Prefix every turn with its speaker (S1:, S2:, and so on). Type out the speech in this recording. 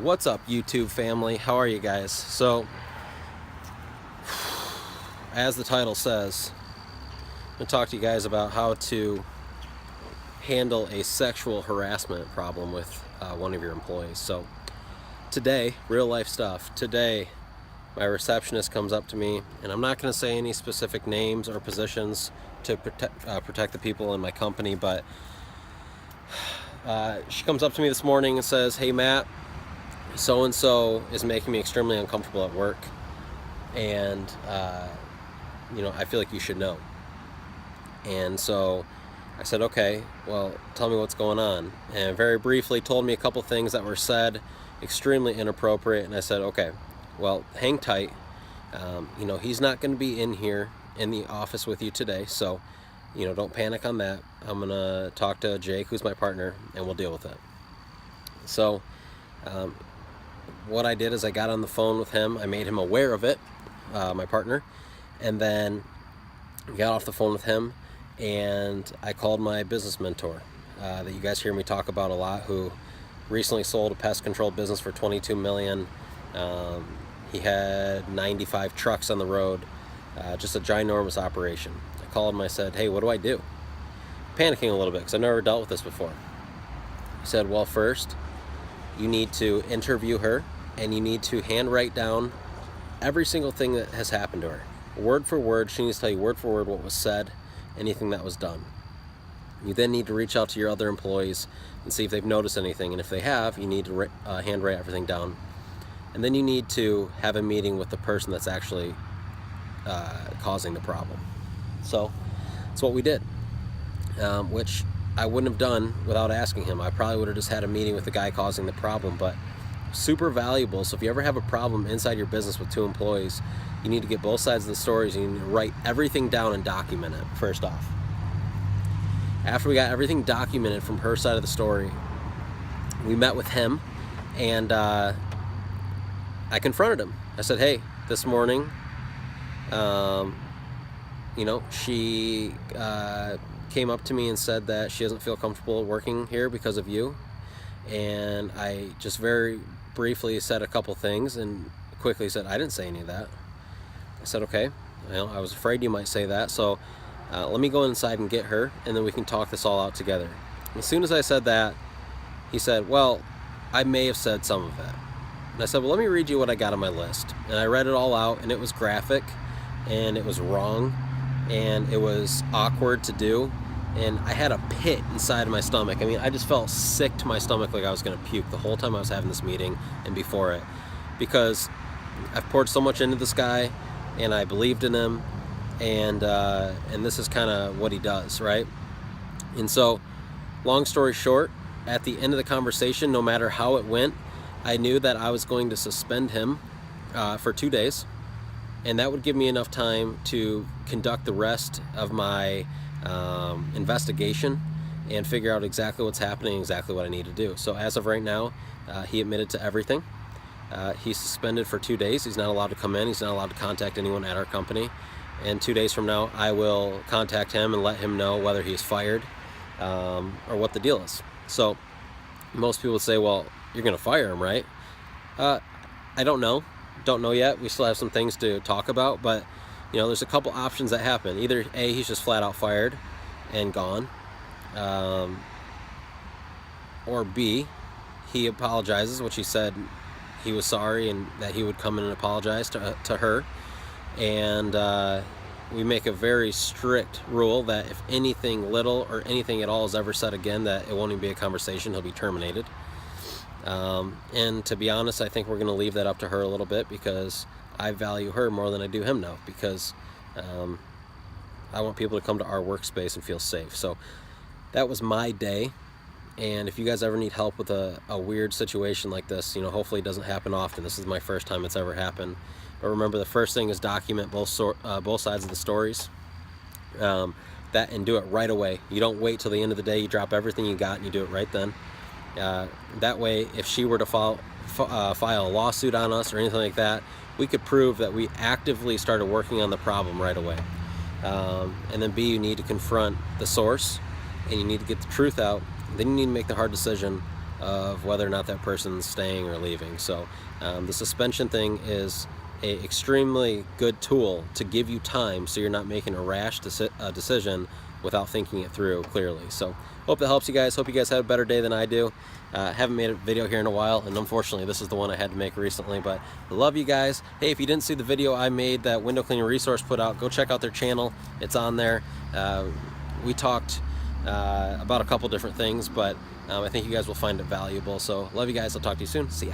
S1: What's up, YouTube family? How are you guys? So, as the title says, I'm going to talk to you guys about how to handle a sexual harassment problem with one of your employees. So, today, real life stuff. Today, my receptionist comes up to me, and I'm not going to say any specific names or positions to protect the people in my company, but she comes up to me this morning and says, "Hey, Matt, so-and-so is making me extremely uncomfortable at work, and I feel like you should know." And so I said, "Okay, well, tell me what's going on." And very briefly told me a couple things that were said extremely inappropriate, and I said, "Okay, well, hang tight. He's not going to be in here in the office with you today, so don't panic on that. I'm going to talk to Jake, who's my partner, and we'll deal with it." So what I did is I got on the phone with him. I made him aware of it, my partner, and then got off the phone with him, and I called my business mentor that you guys hear me talk about a lot, who recently sold a pest control business for $22 million. He had 95 trucks on the road, just a ginormous operation. I called him. I said, "Hey, what do I do?" Panicking a little bit because I've never dealt with this before. He said, "Well, first, you need to interview her, and you need to handwrite down every single thing that has happened to her. Word for word, she needs to tell you word for word what was said, anything that was done. You then need to reach out to your other employees and see if they've noticed anything, and if they have, you need to handwrite everything down. And then you need to have a meeting with the person that's actually causing the problem." So that's what we did, which I wouldn't have done without asking him. I probably would have just had a meeting with the guy causing the problem, but super valuable. So if you ever have a problem inside your business with two employees, you need to get both sides of the stories. You need to write everything down and document it first off. After we got everything documented from her side of the story, we met with him, and I confronted him. I said, "Hey, this morning, she came up to me and said that she doesn't feel comfortable working here because of you." And I just very briefly said a couple things and quickly said, "I didn't say any of that." I said, "Okay, I was afraid you might say that, so let me go inside and get her, and then we can talk this all out together." As soon as I said that, he said, "Well, I may have said some of it." And I said, "Well, let me read you what I got on my list." And I read it all out, and it was graphic, and it was wrong, and it was awkward to do, and I had a pit inside of my stomach. I mean, I just felt sick to my stomach, like I was going to puke the whole time I was having this meeting and before it, because I've poured so much into this guy, and I believed in him, and this is kind of what he does, right? And so, long story short, at the end of the conversation, no matter how it went, I knew that I was going to suspend him for 2 days, and that would give me enough time to conduct the rest of my investigation and figure out exactly what's happening, exactly what I need to do. So as of right now, he admitted to everything. He's suspended for 2 days. He's not allowed to come in. He's not allowed to contact anyone at our company. And 2 days from now, I will contact him and let him know whether he's fired or what the deal is. So most people would say, "Well, you're going to fire him, right?" I don't know. Don't know yet. We still have some things to talk about, but there's a couple options that happen. Either A, he's just flat out fired and gone, or B, he apologizes, which he said he was sorry and that he would come in and apologize to her, and we make a very strict rule that if anything little or anything at all is ever said again, that it won't even be a conversation. He'll be terminated. And to be honest, I think we're going to leave that up to her a little bit, because I value her more than I do him now, because I want people to come to our workspace and feel safe. So that was my day. And if you guys ever need help with a weird situation like this, hopefully it doesn't happen often. This is my first time it's ever happened. But remember, the first thing is document both sides of the stories. That, and do it right away. You don't wait till the end of the day. You drop everything you got and you do it right then. That way, if she were to file a lawsuit on us or anything like that, we could prove that we actively started working on the problem right away. And then B, you need to confront the source, and you need to get the truth out. Then you need to make the hard decision of whether or not that person's staying or leaving. So the suspension thing is an extremely good tool to give you time so you're not making a rash decision without thinking it through clearly. So hope that helps you guys. Hope you guys have a better day than I do. Haven't made a video here in a while, and unfortunately this is the one I had to make recently, but I love you guys. Hey, if you didn't see the video I made that window cleaning resource put out, go check out their channel. It's on there. We talked about a couple different things, but I think you guys will find it valuable. So love you guys. I'll talk to you soon. See ya.